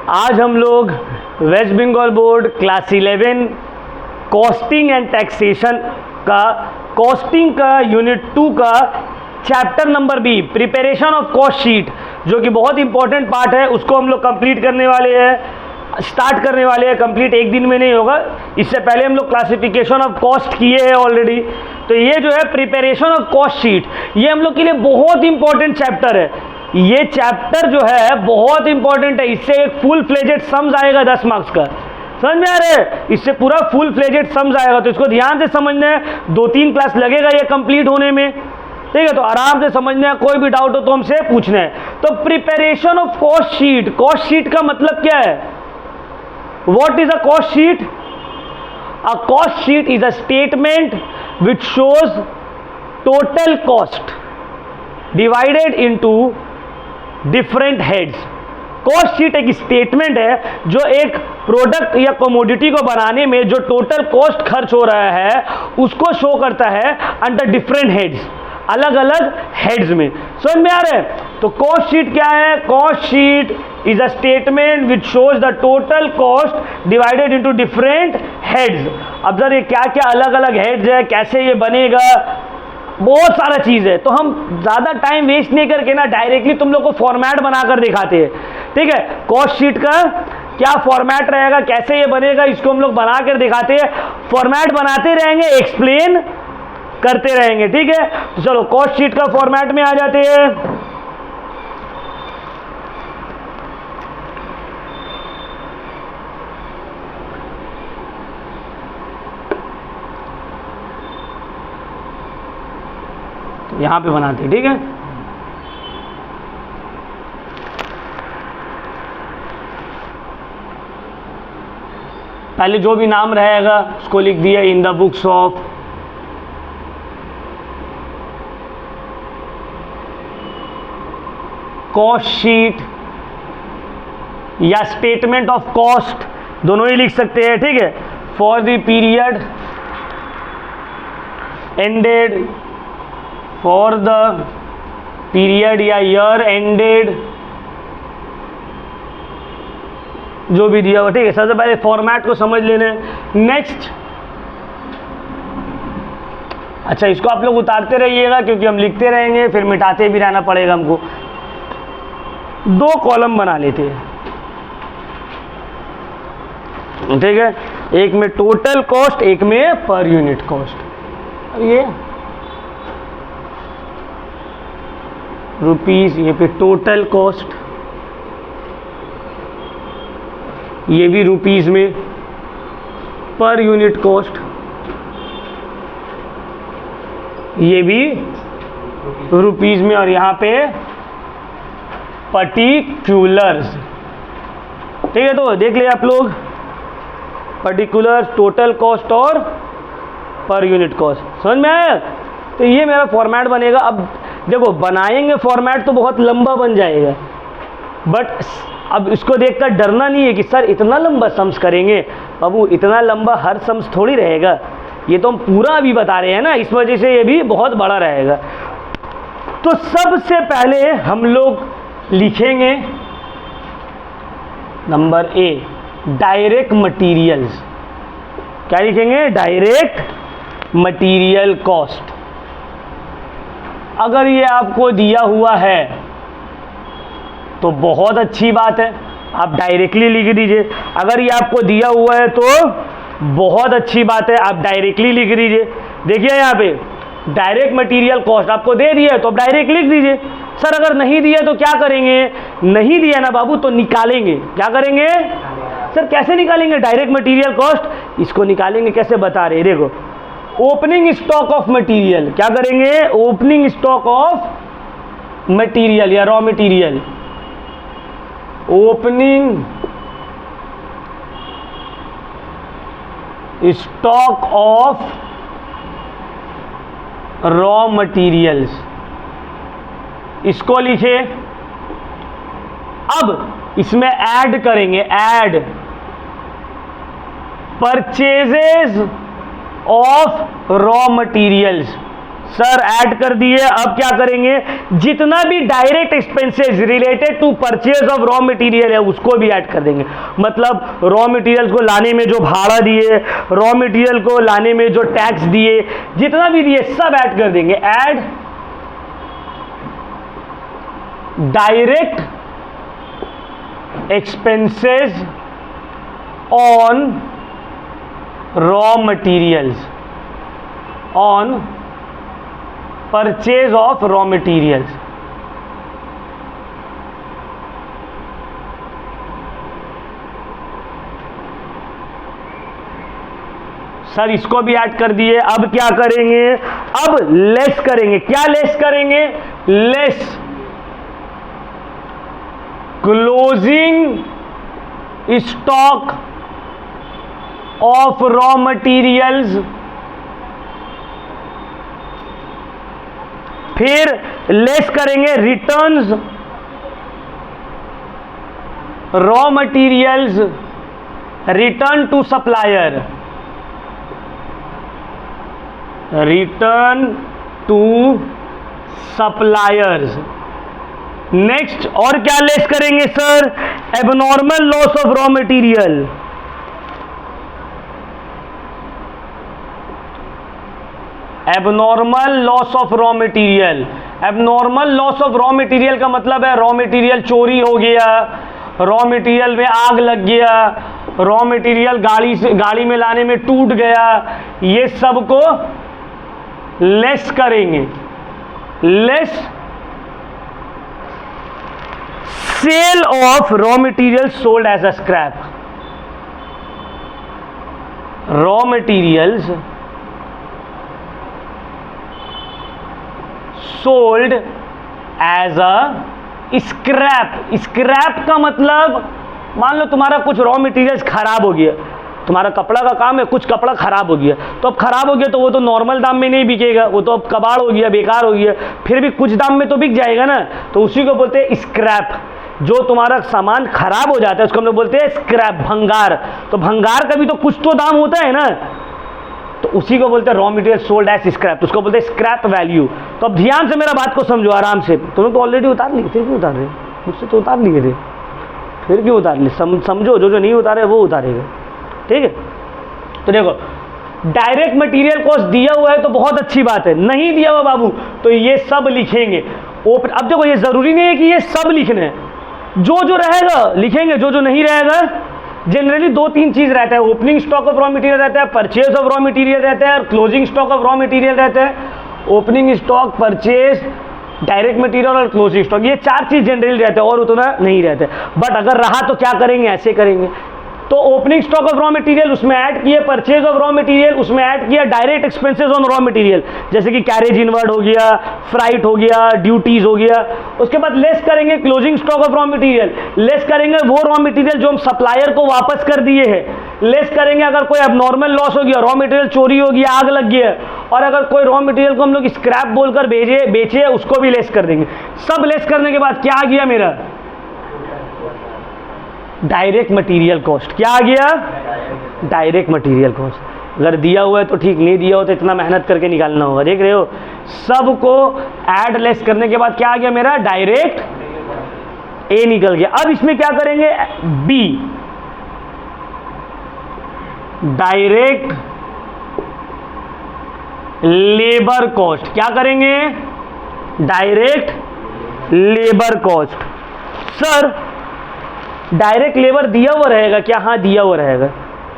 आज हम लोग West Bengal board class 11 costing and taxation का यूनिट 2 का chapter number B preparation of cost sheet, जो कि बहुत इंपॉर्टेंट पार्ट है, उसको हम लोग कंप्लीट करने वाले हैं, स्टार्ट करने वाले हैं। कंप्लीट एक दिन में नहीं होगा, इससे पहले हम लोग क्लासिफिकेशन ऑफ कॉस्ट किए हैं ऑलरेडी। तो ये जो है प्रिपरेशन ऑफ कॉस्ट शीट, ये हम लोग के लिए बहुत इंपॉर्टेंट चैप्टर है। ये चैप्टर जो है बहुत इंपॉर्टेंट है, इससे एक फुल फ्लेजेड सम्स आएगा 10 मार्क्स का। समझ में आ रहा है? इससे पूरा फुल फ्लेजेड सम्स आएगा, तो इसको ध्यान से समझना है। 2-3 क्लास लगेगा ये कंप्लीट होने में, ठीक है? तो आराम से समझना है, कोई भी डाउट हो तो हमसे पूछना है। तो प्रिपरेशन ऑफ कॉस्ट शीट का मतलब क्या है? What is a cost sheet? A cost sheet is a statement which shows total cost divided into different heads। Cost sheet एक स्टेटमेंट है जो एक प्रोडक्ट या कमोडिटी को बनाने में जो टोटल कॉस्ट खर्च हो रहा है उसको शो करता है अंडर डिफरेंट हेड्स, अलग अलग हेड्स में। समझ में आ रहा है? तो कॉस्ट शीट क्या है? Cost sheet is a statement which shows the total cost divided into different heads. अब सर ये क्या क्या अलग अलग हेड्स है, कैसे ये बनेगा, बहुत सारा चीज़ है। तो हम ज़्यादा टाइम वेस्ट नहीं करके ना डायरेक्टली तुम लोग को फॉर्मेट बनाकर दिखाते हैं, ठीक है? कॉस्ट शीट का क्या फॉर्मेट रहेगा, कैसे ये बनेगा, इसको हम लोग बनाकर दिखाते हैं। फॉर्मेट बनाते रहेंगे, एक्सप्लेन करते रहेंगे, ठीक है? तो चलो कॉस्ट शीट का फॉर्मेट में आ जाते हैं। तो यहां पे बनाते हैं, ठीक है? पहले जो भी नाम रहेगा उसको लिख दिया in the books of cost sheet या स्टेटमेंट ऑफ कॉस्ट, दोनों ही लिख सकते हैं, ठीक है? For the period ended, for the period या ईयर एंडेड, जो भी दिया हुआ, ठीक है? सबसे पहले फॉर्मेट को समझ लेना है। नेक्स्ट, अच्छा इसको आप लोग उतारते रहिएगा क्योंकि हम लिखते रहेंगे, फिर मिटाते भी रहना पड़ेगा हमको। 2 कॉलम बना लेते हैं, ठीक है? एक में टोटल कॉस्ट, एक में पर यूनिट कॉस्ट। ये रुपीस, ये पे टोटल कॉस्ट, ये भी रुपीस में, पर यूनिट कॉस्ट ये भी रुपीस में, और यहाँ पे पर्टिकुलर्स, ठीक है? तो देख ले आप लोग, पर्टिकुलर्स, टोटल कॉस्ट और पर यूनिट कॉस्ट। समझ में आया? तो ये मेरा फॉर्मेट बनेगा। अब देखो बनाएंगे फॉर्मेट तो बहुत लंबा बन जाएगा, बट अब इसको देखकर डरना नहीं है कि सर इतना लंबा सम्स करेंगे। बाबू इतना लंबा हर सम्स थोड़ी रहेगा, ये तो हम पूरा अभी बता रहे हैं ना, इस वजह से ये भी बहुत बड़ा रहेगा। तो सबसे पहले हम लोग लिखेंगे नंबर ए, डायरेक्ट मटीरियल्स। क्या लिखेंगे? Direct material cost. अगर ये आपको दिया हुआ है तो बहुत अच्छी बात है, आप डायरेक्टली लिख दीजिए। अगर ये आपको दिया हुआ है तो बहुत अच्छी बात है, आप डायरेक्टली लिख दीजिए। देखिए यहाँ पे डायरेक्ट मटेरियल कॉस्ट आपको दे दिया है तो आप डायरेक्ट लिख दीजिए। सर अगर नहीं दिया तो क्या करेंगे? नहीं दिया ना बाबू तो निकालेंगे। क्या करेंगे? सर कैसे निकालेंगे डायरेक्ट मटेरियल कॉस्ट? इसको निकालेंगे, कैसे बता रहे हैं, देखो। ओपनिंग स्टॉक ऑफ मटेरियल, क्या करेंगे? ओपनिंग स्टॉक ऑफ मटेरियल या raw material, opening stock of raw materials, इसको लिखे। अब इसमें ऐड करेंगे, add purchases of raw materials, sir add कर दिए। अब क्या करेंगे, जितना भी direct expenses related to purchase of raw material है उसको भी ऐड कर देंगे। मतलब रॉ मटेरियल को लाने में जो भाड़ा दिए, रॉ मटेरियल को लाने में जो टैक्स दिए, जितना भी दिए सब ऐड कर देंगे। Add direct expenses on raw materials, on purchase of raw materials। Sir इसको भी ऐड कर दिए। अब क्या करेंगे, अब लेस करेंगे। क्या लेस करेंगे, less closing stock of raw materials. फिर लेस करेंगे returns raw materials return to supplier, return to supplier. Next और क्या लेस करेंगे sir, abnormal loss of raw material, abnormal loss of raw material. Abnormal loss of raw material का मतलब है raw material चोरी हो गया, रॉ मटेरियल में आग लग गया, रॉ मटेरियल गाड़ी में लाने में टूट गया, ये सब को लेस करेंगे। Less sale of raw material sold as a scrap, raw materials sold as a scrap. Scrap का मतलब मान लो तुम्हारा कुछ रॉ मटेरियल्स खराब हो गया, तुम्हारा कपड़ा का काम है, कुछ कपड़ा खराब हो गया, तो अब खराब हो गया तो वो तो नॉर्मल दाम में नहीं बिकेगा, वो तो अब कबाड़ हो गया, बेकार हो गया, फिर भी कुछ दाम में तो बिक जाएगा ना, तो उसी को बोलते हैं स्क्रैप। जो तुम्हारा सामान खराब हो जाता है उसको हम लोग बोलते हैं स्क्रैप, भंगार। तो भंगार का भी तो कुछ तो दाम होता है ना, तो उसी को बोलते हैं raw material sold as scrap, तो उसको बोलते हैं स्क्रैप वैल्यू। तो अब ध्यान से मेरा बात को समझो आराम से। तुमने तो ऑलरेडी उतार ली, फिर क्यों उतार रहे, मुझसे तो उतार लिए थे, फिर क्यों उतार ली। समझो, जो जो नहीं उतारे वो उतारेगा, ठीक है। तो देखो डायरेक्ट मटेरियल कॉस्ट दिया हुआ है तो बहुत अच्छी बात है, नहीं दिया हुआ बाबू तो ये सब लिखेंगे। अब देखो ये जरूरी नहीं है कि ये सब लिखना है, जो जो रहेगा लिखेंगे, जो जो नहीं रहेगा। जनरली दो तीन चीज रहता है, opening stock of raw material रहता है, परचेज ऑफ रॉ मटेरियल रहता है और closing stock of raw material रहता है। Opening stock, purchase, direct material और क्लोजिंग स्टॉक, ये चार चीज जनरली रहते हैं और उतना नहीं रहते। बट अगर रहा तो क्या करेंगे, ऐसे करेंगे। तो opening stock of raw material उसमें ऐड किए, परचेज ऑफ रॉ मटेरियल उसमें ऐड किया, direct expenses on raw material जैसे कि कैरेज इनवर्ड हो गया, फ्राइट हो गया, ड्यूटीज हो गया। उसके बाद लेस करेंगे closing stock of raw material, less करेंगे वो रॉ मटेरियल जो हम सप्लायर को वापस कर दिए हैं, लेस करेंगे अगर कोई अबनॉर्मल लॉस हो गया, रॉ मटेरियल चोरी हो गया, आग लग गया, और अगर कोई रॉ मटेरियल को हम लोग स्क्रैप बोलकर बेचे उसको भी लेस कर देंगे। सब लेस करने के बाद क्या आ गया मेरा, डायरेक्ट मटेरियल कॉस्ट। क्या आ गया, डायरेक्ट मटेरियल कॉस्ट। अगर दिया हुआ है तो ठीक, नहीं दिया हो तो इतना मेहनत करके निकालना होगा। देख रहे हो, सबको ऐड लेस करने के बाद क्या आ गया मेरा, डायरेक्ट ए निकल गया। अब इसमें क्या करेंगे, बी, डायरेक्ट लेबर कॉस्ट। क्या करेंगे, direct labour cost. Sir direct labour दिया हुआ रहेगा क्या, हाँ दिया हुआ रहेगा,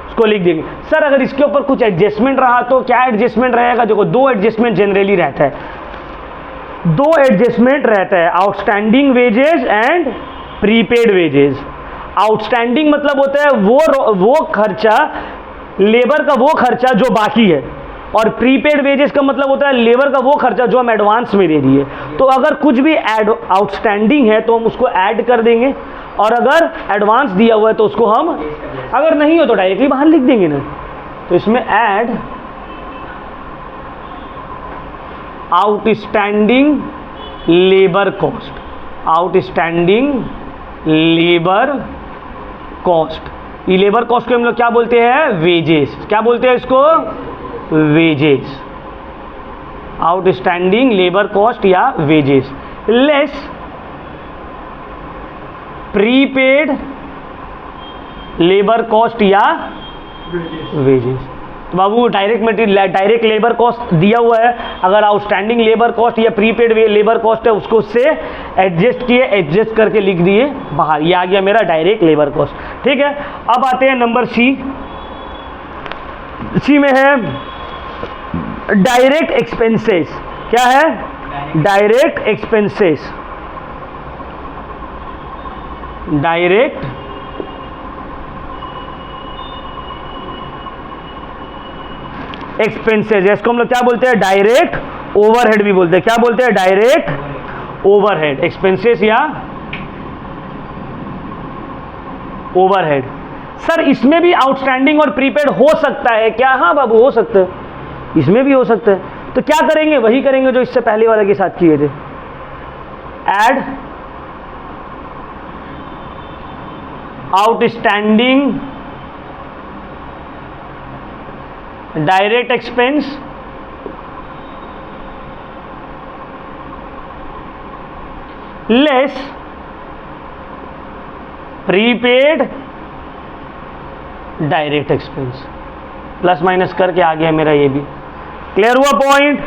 उसको लिख देंगे। सर अगर इसके ऊपर कुछ एडजस्टमेंट रहा तो क्या एडजस्टमेंट रहेगा, देखो दो एडजस्टमेंट जनरली रहता है, दो एडजस्टमेंट रहता है, outstanding wages and prepaid wages. Outstanding मतलब होता है वो खर्चा, लेबर का वो खर्चा जो बाकी है, और प्रीपेड वेजेस का मतलब होता है लेबर का वो खर्चा जो हम एडवांस में दे दिए। तो अगर कुछ भी आउटस्टैंडिंग है तो हम उसको ऐड कर देंगे, और अगर एडवांस दिया हुआ है तो उसको हम, अगर नहीं हो तो डायरेक्टली बाहर लिख देंगे ना। तो इसमें add outstanding labour cost, outstanding labour cost. ये लेबर कॉस्ट को हम लोग क्या बोलते हैं, वेजेस। क्या बोलते हैं इसको, वेजेस। आउटस्टैंडिंग लेबर कॉस्ट या wages less prepaid labour cost या वेजेस। तो बाबू direct material direct labour cost दिया हुआ है, अगर आउटस्टैंडिंग लेबर कॉस्ट या प्रीपेड लेबर कॉस्ट है उसको उससे एडजस्ट किए, एडजस्ट करके लिख दिए बाहर, ये आ गया मेरा डायरेक्ट लेबर कॉस्ट। ठीक है, अब आते हैं नंबर सी। सी में है डायरेक्ट एक्सपेंसेस। क्या है? Direct expenses. डायरेक्ट एक्सपेंसेस, इसको हम लोग क्या बोलते हैं? डायरेक्ट ओवरहेड भी बोलते हैं। क्या बोलते हैं? डायरेक्ट ओवरहेड एक्सपेंसेस या ओवरहेड। सर इसमें भी आउटस्टैंडिंग और प्रीपेड हो सकता है क्या? हाँ बाबू हो सकता है, इसमें भी हो सकता है। तो क्या करेंगे? वही करेंगे जो इससे पहले वाले के साथ किए थे, add outstanding direct expense less prepaid direct expense, plus minus करके आ गया मेरा ये भी। क्लियर हुआ पॉइंट?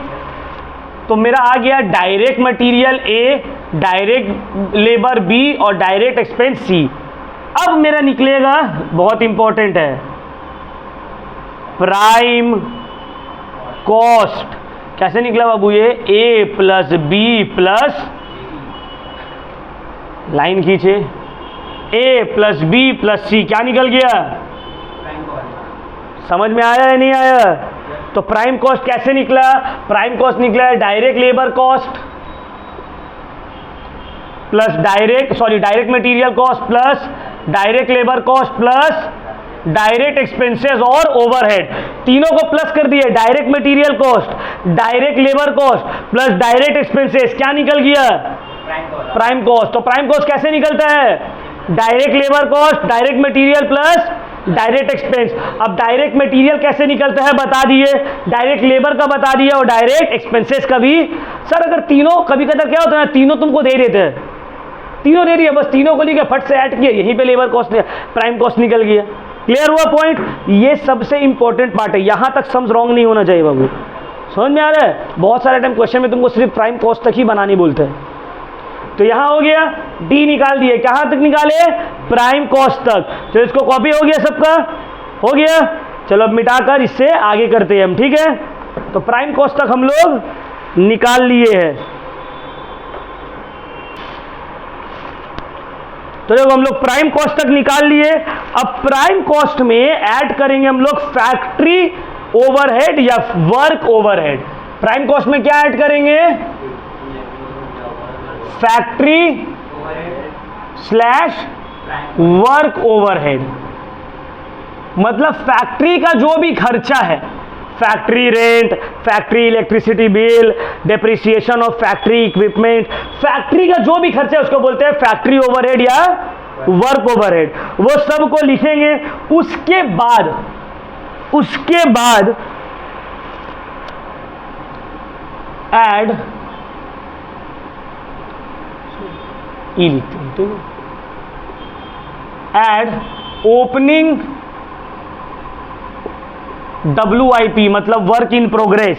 तो मेरा आ गया direct material A, direct labour B और डायरेक्ट एक्सपेंस सी। अब मेरा निकलेगा, बहुत इंपॉर्टेंट है, प्राइम कॉस्ट। कैसे निकला बाबू? ये ए प्लस बी प्लस, लाइन खींचे, ए प्लस बी प्लस सी, क्या निकल गया? समझ में आया या नहीं आया? तो प्राइम कॉस्ट कैसे निकला? प्राइम कॉस्ट निकला है direct labour cost plus direct material cost plus direct labour cost plus direct expenses और ओवरहेड, तीनों को प्लस कर दिए। Direct material cost, direct labour cost plus direct expenses, क्या निकल गया? Prime cost. तो प्राइम कॉस्ट कैसे निकलता है? Direct labour cost, direct material plus direct expense. अब डायरेक्ट मटेरियल कैसे निकलता है बता दिए, डायरेक्ट लेबर का बता दिया और डायरेक्ट एक्सपेंसेस का भी। सर अगर तीनों, कभी कभी क्या होता है तीनों तुमको दे देते हैं, तीनों दे दिए, बस तीनों को लेके फट से ऐड किया, यहीं पे लेबर कॉस्ट प्राइम कॉस्ट निकल गया। क्लियर हुआ पॉइंट? ये सबसे इंपॉर्टेंट पार्ट है, यहां तक सम्स रॉन्ग नहीं होना चाहिए बाबू। समझ में आ रहा है? बहुत सारे टाइम क्वेश्चन में तुमको सिर्फ प्राइम कॉस्ट तक ही बनानी बोलते हैं। तो यहां हो गया, डी निकाल दिए, कहां तक निकाले? प्राइम कॉस्ट तक। तो इसको कॉपी हो गया, सबका हो गया। चलो अब मिटाकर इससे आगे करते हैं हम, ठीक है? तो प्राइम कॉस्ट तक हम लोग निकाल लिए हैं। तो जब हम लोग प्राइम कॉस्ट तक निकाल लिए, अब प्राइम कॉस्ट में ऐड करेंगे हम लोग फैक्ट्री ओवरहेड या वर्क ओवरहेड। प्राइम कॉस्ट में क्या ऐड करेंगे? Factory slash work overhead. मतलब फैक्ट्री का जो भी खर्चा है, factory rent, factory electricity bill, depreciation of factory equipment, factory का जो भी खर्चा है उसको बोलते हैं फैक्ट्री ओवरहेड या वर्क ओवरहेड। वो सब को लिखेंगे। उसके बाद ऐड ई लिखते हैं, ठीक है? ऐड ओपनिंग WIP मतलब वर्क इन प्रोग्रेस,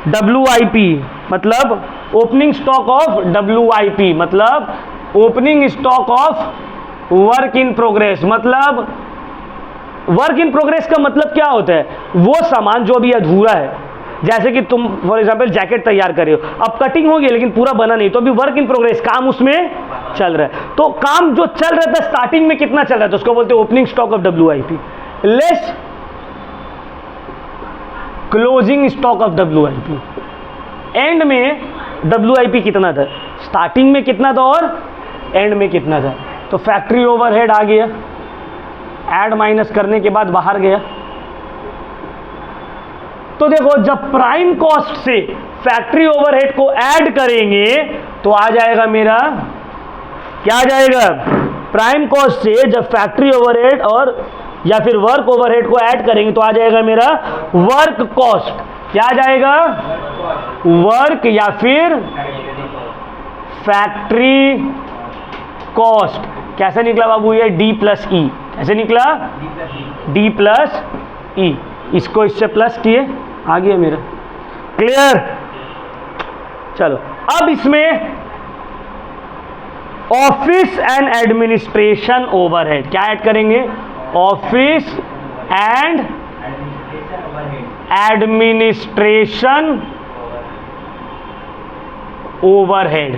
WIP मतलब ओपनिंग स्टॉक ऑफ, WIP मतलब opening stock of work in progress. मतलब वर्क इन प्रोग्रेस का मतलब क्या होता है? वो सामान जो भी अधूरा है, जैसे कि तुम फॉर एग्जांपल जैकेट तैयार कर रहे हो, अब कटिंग हो गई लेकिन पूरा बना नहीं, तो अभी वर्क इन प्रोग्रेस, काम उसमें चल रहा है। तो काम जो चल रहा था स्टार्टिंग में कितना चल रहा था उसको बोलते हैं opening stock of WIP, less closing stock of WIP। And में WIP कितना था, स्टार्टिंग में कितना था और एंड में कितना था। तो फैक्ट्री ओवरहेड आ गया, ऐड माइनस करने के बाद बाहर गया। तो देखो जब प्राइम कॉस्ट से फैक्ट्री ओवरहेड को ऐड करेंगे तो आ जाएगा मेरा, क्या आ जाएगा? प्राइम कॉस्ट से जब फैक्ट्री ओवरहेड और या फिर वर्क ओवरहेड को ऐड करेंगे तो आ जाएगा मेरा वर्क कॉस्ट। क्या आ जाएगा? वर्क या फिर फैक्ट्री कॉस्ट। कैसे निकला बाबू ये? D प्लस ई। कैसे निकला? D प्लस ई। इसको इससे प्लस किए, आ गया मेरा। क्लियर? चलो अब इसमें ऑफिस एंड एडमिनिस्ट्रेशन ओवरहेड क्या ऐड करेंगे? ऑफिस एंड एडमिनिस्ट्रेशन ओवरहेड,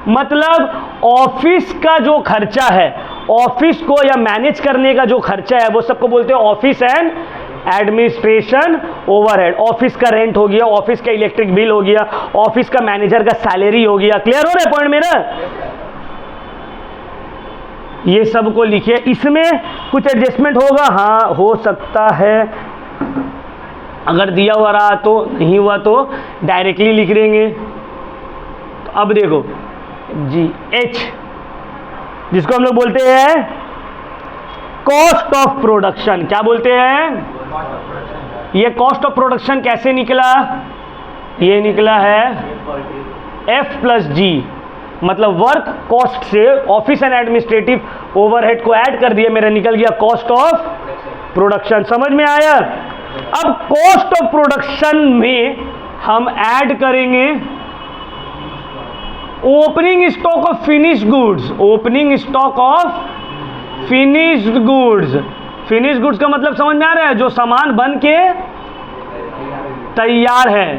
मतलब ऑफिस का जो खर्चा है, ऑफिस को या मैनेज करने का जो खर्चा है, वो सबको बोलते हैं office and administration overhead. Office का रेंट हो गया, ऑफिस का इलेक्ट्रिक बिल हो गया, ऑफिस का मैनेजर का सैलरी हो गया। क्लियर हो रहा है पॉइंट मेरा? ये सब को लिखिए। इसमें कुछ एडजस्टमेंट होगा, हाँ हो सकता है, अगर दिया हुआ रहा तो, नहीं हुआ तो डायरेक्टली लिख देंगे। तो अब देखो GH, जिसको हम लोग बोलते हैं कॉस्ट ऑफ प्रोडक्शन। क्या बोलते हैं? ये कॉस्ट ऑफ प्रोडक्शन कैसे निकला? ये निकला है F प्लस G, मतलब वर्क कॉस्ट से ऑफिस एंड एडमिनिस्ट्रेटिव ओवरहेड को ऐड कर दिया, मेरा निकल गया कॉस्ट ऑफ प्रोडक्शन। समझ में आया? अब कॉस्ट ऑफ प्रोडक्शन में हम ऐड करेंगे opening stock of finished goods. Opening stock of finished goods. Finished goods का मतलब समझ में आ रहा है? जो सामान बन के तैयार है,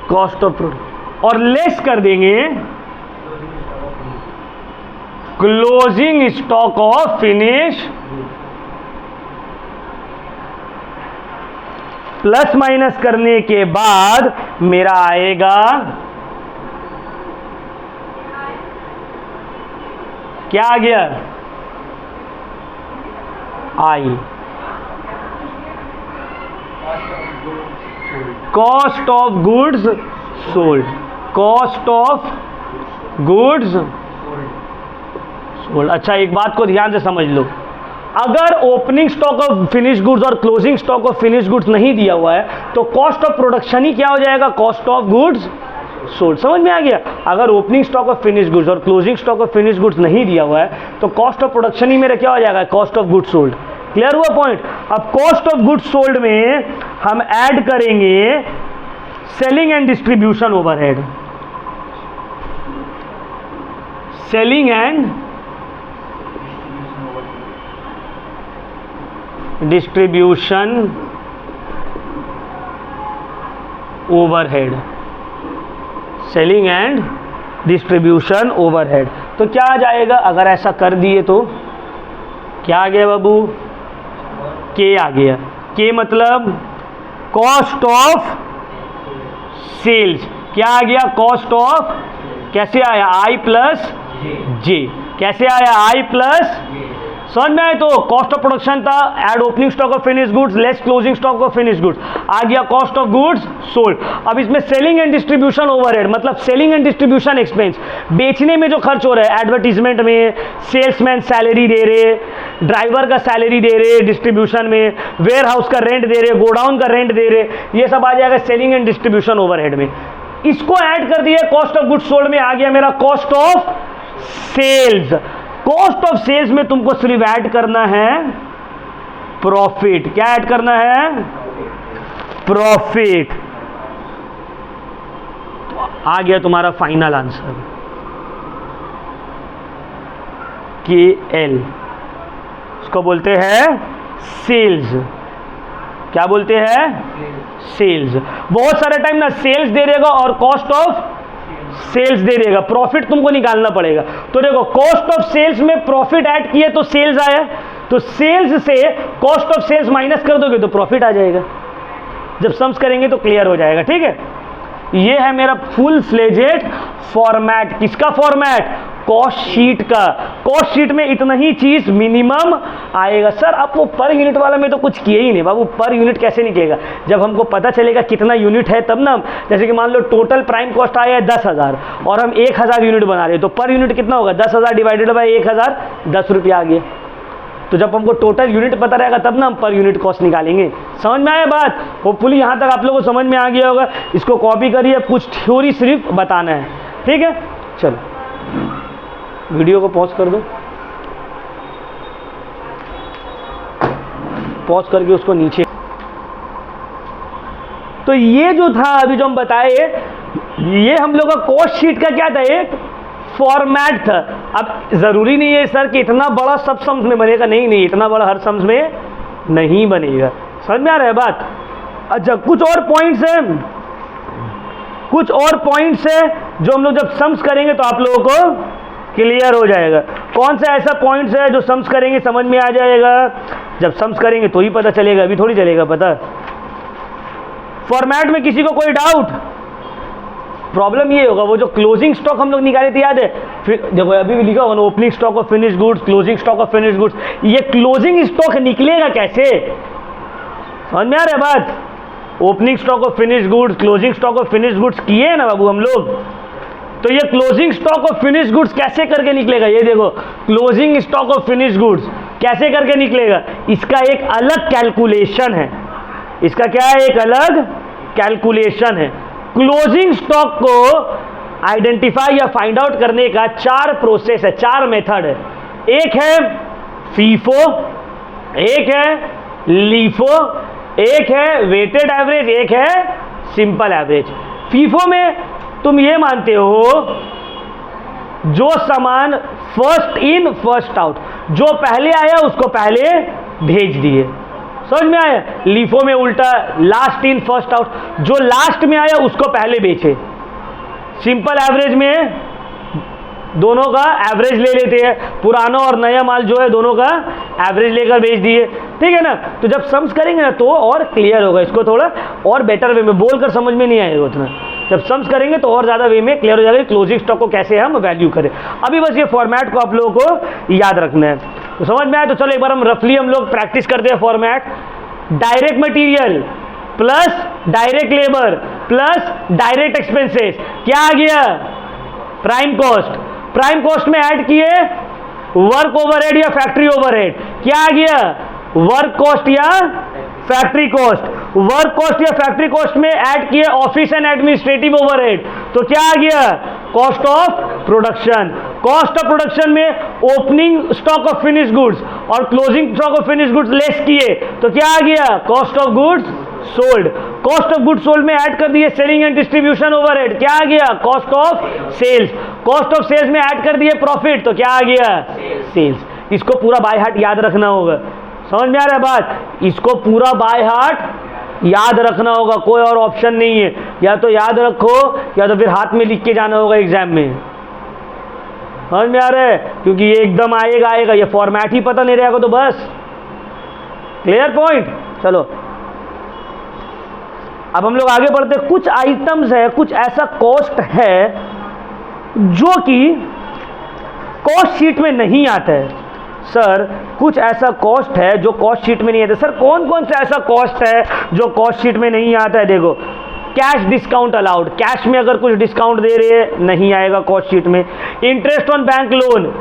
कॉस्ट ऑफ प्रोडक्ट। और लेस कर देंगे closing stock of finish, plus minus करने के बाद मेरा आएगा क्या आ गया? I. Cost of goods sold. Cost of goods sold. अच्छा एक बात को ध्यान से समझ लो, अगर opening stock of finish goods और closing stock of finish goods नहीं दिया हुआ है तो कॉस्ट ऑफ प्रोडक्शन ही क्या हो जाएगा? Cost of goods sold. समझ में आ गया? अगर opening stock of finish goods और closing stock of finish goods नहीं दिया हुआ है तो कॉस्ट ऑफ प्रोडक्शन ही मेरा क्या हो जाएगा? Cost of goods sold. Clear हुआ पॉइंट? अब कॉस्ट ऑफ गुड्स सोल्ड में हम ऐड करेंगे selling and distribution overhead. Selling and distribution overhead. Selling and distribution overhead. तो क्या आ जाएगा अगर ऐसा कर दिए तो? क्या आ गया बाबू? के आ गया। के मतलब कॉस्ट ऑफ सेल्स। क्या आ गया? कॉस्ट ऑफ, कैसे आया? I plus J. कैसे आया? आई प्लस, समझ में आए? तो कॉस्ट ऑफ प्रोडक्शन था, add opening stock of finish goods less closing stock of finish goods, आ गया कॉस्ट ऑफ गुड्स सोल्ड। अब इसमें सेलिंग एंड डिस्ट्रीब्यूशन ओवरहेड, मतलब सेलिंग एंड डिस्ट्रीब्यूशन एक्सपेंस, बेचने में जो खर्च हो रहा है, एडवर्टीजमेंट में सेल्समैन सैलरी दे रहे, ड्राइवर का सैलरी दे रहे, डिस्ट्रीब्यूशन में वेयर हाउस का रेंट दे रहे, गोडाउन का रेंट दे रहे, ये सब आ जाएगा सेलिंग एंड डिस्ट्रीब्यूशन ओवरहेड में। इसको ऐड कर दिया कॉस्ट ऑफ गुड्स सोल्ड में, आ गया मेरा cost of sales. Cost of sales में तुमको सिर्फ ऐड करना है प्रॉफिट। क्या ऐड करना है? प्रॉफिट। तो आ गया तुम्हारा फाइनल आंसर KL। उसको बोलते हैं सेल्स। क्या बोलते हैं? सेल्स। बहुत सारे टाइम ना सेल्स दे देगा और कॉस्ट ऑफ सेल्स दे देगा, प्रॉफिट तुमको निकालना पड़ेगा। तो देखो कॉस्ट ऑफ सेल्स में प्रॉफिट ऐड किए तो सेल्स आया, तो सेल्स से कॉस्ट ऑफ सेल्स माइनस कर दोगे तो प्रॉफिट आ जाएगा। जब सम्स करेंगे तो क्लियर हो जाएगा। ठीक है, ये है मेरा फुल फ्लेजेड फॉर्मेट। किसका फॉर्मेट? कॉस्ट शीट का। कॉस्ट शीट में इतना ही चीज मिनिमम आएगा। सर आप वो पर यूनिट वाला में तो कुछ किए ही नहीं बाबू। पर यूनिट कैसे निकलेगा? जब हमको पता चलेगा कितना यूनिट है तब ना। जैसे कि मान लो टोटल प्राइम कॉस्ट आया है 10,000 और हम 1,000 यूनिट बना रहे हैं, तो पर यूनिट कितना होगा? 10,000 डिवाइडेड बाई 1,000, 10 रुपया आ गया। तो जब हमको टोटल यूनिट पता रहेगा तब ना हम पर यूनिट कॉस्ट निकालेंगे। समझ में आया बात? होपफुली यहाँ तक आप लोगों को समझ में आ गया होगा। इसको कॉपी करिए, कुछ थ्योरी सिर्फ बताना है, ठीक है। चलो वीडियो को पॉज कर दो, पॉज करके उसको नीचे। तो ये जो था अभी जो हम बताए, ये हम लोग का कॉस्ट शीट का क्या था, एक फॉर्मेट था। अब जरूरी नहीं है सर कि इतना बड़ा सब सम्स में बनेगा, नहीं, इतना बड़ा हर सम्स में नहीं बनेगा। समझ में आ रहा है बात? अच्छा, कुछ और पॉइंट्स है जो हम लोग जब सम्स करेंगे तो आप लोगों को क्लियर हो जाएगा। कौन सा ऐसा पॉइंट्स है जो सम्स करेंगे समझ में आ जाएगा? जब सम्स करेंगे तो ही पता चलेगा, अभी थोड़ी चलेगा पता। फॉर्मेट में किसी को कोई डाउट? प्रॉब्लम ये होगा, वो जो क्लोजिंग स्टॉक हम लोग निकाले थे याद है, फिर देखो अभी भी लिखा होगा opening stock of finish goods, closing stock of finish goods. ये क्लोजिंग स्टॉक निकलेगा कैसे? समझ में आ रहा है बात? Opening stock of finish goods, closing stock of finish goods किए हैं ना बाबू हम लोग। तो ये closing stock of finish goods कैसे करके निकलेगा? ये देखो, closing stock of finish goods कैसे करके निकलेगा? इसका एक अलग कैलकुलेशन है। इसका क्या है? एक अलग कैलकुलेशन है। क्लोजिंग स्टॉक को आइडेंटिफाई या फाइंड आउट करने का 4 प्रोसेस है, 4 मेथड है। एक है फीफो, एक है लीफो, एक है वेटेड एवरेज, एक है सिंपल एवरेज। फीफो में तुम ये मानते हो जो सामान फर्स्ट इन फर्स्ट आउट, जो पहले आया उसको पहले भेज दिए। समझ में आया? लीफो में उल्टा, लास्ट इन फर्स्ट आउट, जो लास्ट में आया उसको पहले बेचे। सिंपल एवरेज में दोनों का एवरेज ले लेते हैं, पुराना और नया माल जो है दोनों का एवरेज लेकर बेच दिए, ठीक है ना। तो जब सम्स करेंगे ना तो और क्लियर होगा, इसको थोड़ा और बेटर वे में बोलकर समझ में नहीं आएगा उतना। जब सम्स करेंगे तो और ज़्यादा वे में क्लियर हो जाएगा क्लोजिंग स्टॉक को कैसे हम वैल्यू करें। अभी बस ये फॉर्मेट को आप लोगों को याद रखना है। तो समझ में आया? तो चलो एक बार हम रफली हम लोग प्रैक्टिस करते हैं format. Direct material plus direct labour plus direct expenses, क्या आ गया? Prime cost. प्राइम कॉस्ट में ऐड किए वर्क ओवरहेड या फैक्ट्री ओवरहेड, क्या आ गया? वर्क कॉस्ट या फैक्ट्री कॉस्ट। वर्क कॉस्ट या फैक्ट्री कॉस्ट में ऐड किए ऑफिस एंड एडमिनिस्ट्रेटिव ओवरहेड, तो क्या आ गया? Cost of production. Cost of production में opening stock of finish goods और closing stock of finish goods less किए, तो क्या आ गया? Cost of goods sold. Cost of goods sold में ऐड कर दिए सेलिंग एंड डिस्ट्रीब्यूशन ओवरहेड, क्या आ गया? Cost of sales. Cost of sales में ऐड कर दिए प्रॉफिट, तो क्या आ गया? सेल्स। इसको पूरा बाय हार्ट याद रखना होगा। समझ में आ रहा है बात? इसको पूरा बाय हार्ट याद रखना होगा, कोई और ऑप्शन नहीं है। या तो याद रखो या तो फिर हाथ में लिख के जाना होगा एग्जाम में। समझ में आ रहा है? क्योंकि ये एकदम आएगा, ये फॉर्मेट ही पता नहीं रहेगा तो बस। Clear point? चलो अब हम लोग आगे बढ़ते। कुछ आइटम्स है, कुछ ऐसा कॉस्ट है जो कि कॉस्ट शीट में नहीं आता है। सर कुछ ऐसा कॉस्ट है जो कॉस्ट शीट में नहीं आता। सर कौन कौन सा ऐसा कॉस्ट है जो कॉस्ट शीट में नहीं आता है? देखो, कैश डिस्काउंट अलाउड, कैश में अगर कुछ डिस्काउंट दे रहे हैं नहीं आएगा कॉस्ट शीट में। इंटरेस्ट ऑन बैंक लोन,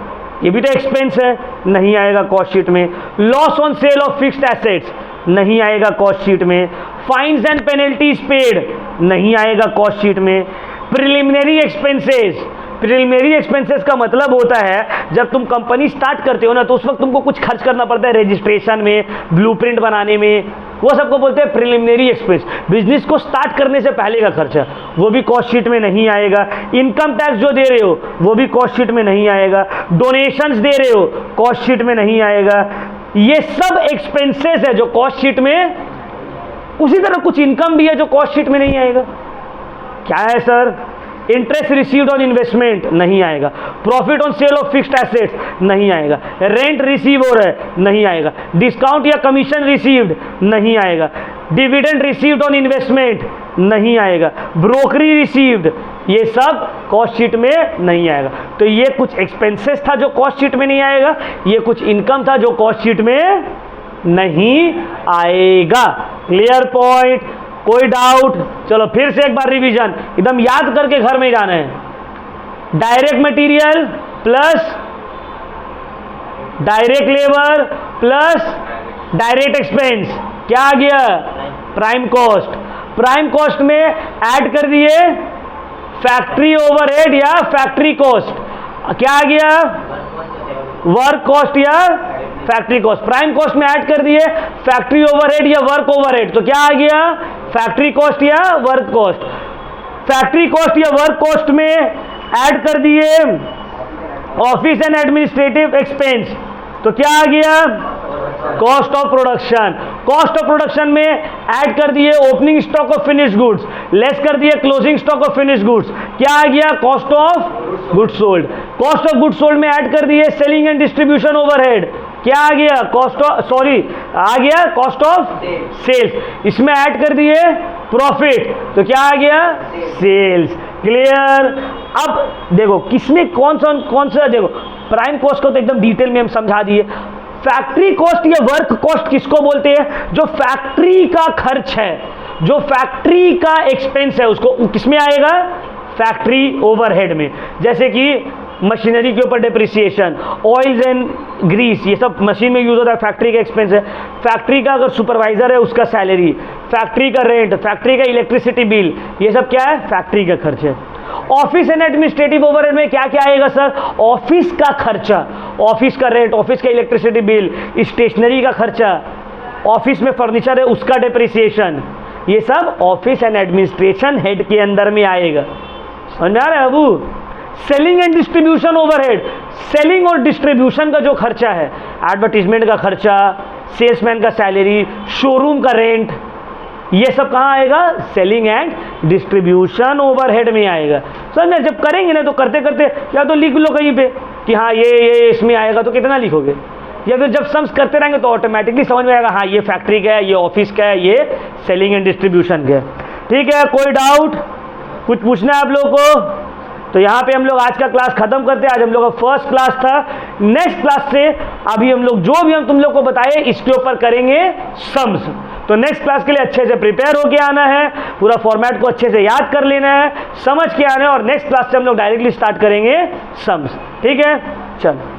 ये भी तो एक्सपेंस है, नहीं आएगा कॉस्ट शीट में। Loss on sale of fixed assets नहीं आएगा कॉस्ट शीट में। फाइन्स एंड पेनल्टीज पेड नहीं आएगा कॉस्ट शीट में। प्रिलिमिनरी एक्सपेंसेस, प्रिलिमिनरी एक्सपेंसेस का मतलब होता है जब तुम कंपनी स्टार्ट करते हो ना तो उस वक्त तुमको कुछ खर्च करना पड़ता है रजिस्ट्रेशन में, ब्लूप्रिंट बनाने में, वो सबको बोलते हैं प्रिलिमिनरी एक्सपेंस। बिजनेस को स्टार्ट करने से पहले का खर्चा, वो भी कॉस्ट शीट में नहीं आएगा। इनकम टैक्स जो दे रहे हो वो भी कॉस्ट शीट में नहीं आएगा। डोनेशंस दे रहे हो कॉस्ट शीट में नहीं आएगा। ये सब एक्सपेंसेस है जो कॉस्ट शीट में। उसी तरह कुछ इनकम भी है जो कॉस्ट शीट में नहीं आएगा। क्या है sir? Interest received on investment नहीं आएगा। Profit on sale of fixed assets नहीं आएगा। रेंट रिसीव हो रहा है नहीं आएगा। डिस्काउंट या कमीशन रिसीव्ड नहीं आएगा। डिविडेंड रिसीव्ड ऑन इन्वेस्टमेंट नहीं आएगा। ब्रोकरी रिसीव्ड, ये सब कॉस्ट शीट में नहीं आएगा। तो ये कुछ एक्सपेंसेस था जो कॉस्ट शीट में नहीं आएगा, ये कुछ इनकम था जो कॉस्ट शीट में नहीं आएगा। Clear point? कोई डाउट? चलो फिर से एक बार रिवीजन, एकदम याद करके घर में जाना है। Direct material plus direct labour plus direct expense, क्या आ गया? Prime cost. प्राइम कॉस्ट में ऐड कर दिए फैक्ट्री ओवरहेड या फैक्ट्री कॉस्ट, क्या आ गया? वर्क कॉस्ट या फैक्ट्री कॉस्ट। प्राइम कॉस्ट में ऐड कर दिए फैक्ट्री ओवरहेड या वर्क ओवरहेड, तो क्या आ गया? फैक्ट्री कॉस्ट या वर्क कॉस्ट। फैक्ट्री कॉस्ट या वर्क कॉस्ट में ऐड कर दिए ऑफिस एंड एडमिनिस्ट्रेटिव एक्सपेंस, तो क्या आ गया? Cost of production. Cost of production में ऐड कर दिए opening stock of finish goods, less कर दिए closing stock of finish goods, क्या आ गया? Cost of goods sold. Cost of goods sold में ऐड कर दिए सेलिंग एंड डिस्ट्रीब्यूशन ओवरहेड, क्या आ गया? कॉस्ट ऑफ आ गया कॉस्ट ऑफ सेल्स। इसमें ऐड कर दिए प्रॉफिट, तो क्या आ गया? सेल्स। क्लियर? अब देखो किसमें कौन सा देखो, प्राइम कॉस्ट को तो एकदम डिटेल में हम समझा दिए। फैक्ट्री कॉस्ट या वर्क कॉस्ट किसको बोलते हैं? जो फैक्ट्री का खर्च है, जो फैक्ट्री का एक्सपेंस है, उसको किसमें आएगा? फैक्ट्री ओवरहेड में। जैसे कि मशीनरी के ऊपर डिप्रिसिएशन, ऑयल्स एंड ग्रीस, ये सब मशीन में यूज होता है, फैक्ट्री का एक्सपेंस है। फैक्ट्री का अगर सुपरवाइजर है उसका सैलरी, फैक्ट्री का रेंट, फैक्ट्री का इलेक्ट्रिसिटी बिल, ये सब क्या है? फैक्ट्री का खर्च है। ऑफिस एंड एडमिनिस्ट्रेटिव ओवरहेड में क्या क्या आएगा सर? ऑफिस का खर्चा, ऑफिस का रेंट, ऑफिस का इलेक्ट्रिसिटी बिल, स्टेशनरी का खर्चा, ऑफिस में फर्नीचर है उसका डिप्रिसिएशन, ये सब ऑफिस एंड एडमिनिस्ट्रेशन हेड के अंदर में आएगा। समझ में आ रहा है बाबू? Selling and distribution overhead, selling और डिस्ट्रीब्यूशन का जो खर्चा है, एडवर्टीजमेंट का खर्चा, सेल्समैन का सैलरी, शोरूम का रेंट, ये सब कहाँ आएगा? सेलिंग एंड डिस्ट्रीब्यूशन ओवरहेड में आएगा। समझ, जब करेंगे ना तो करते करते या तो लिख लो कहीं पे कि हाँ ये इसमें आएगा, तो कितना लिखोगे? या फिर जब सम्स करते रहेंगे तो ऑटोमेटिकली समझ में आएगा हाँ ये फैक्ट्री का है, ये ऑफिस का है, ये सेलिंग एंड डिस्ट्रीब्यूशन का है। ठीक है, कोई डाउट? कुछ पूछना है आप लोगों को? तो यहाँ पे हम लोग आज का क्लास खत्म करते हैं। आज हम लोग का फर्स्ट क्लास था। नेक्स्ट क्लास से अभी हम लोग जो भी हम तुम लोग को बताए इसके ऊपर करेंगे सम्स। तो नेक्स्ट क्लास के लिए अच्छे से प्रिपेयर होके आना है, पूरा फॉर्मेट को अच्छे से याद कर लेना है, समझ के आना है, और नेक्स्ट क्लास से हम लोग डायरेक्टली स्टार्ट करेंगे सम्स। ठीक है, चलो।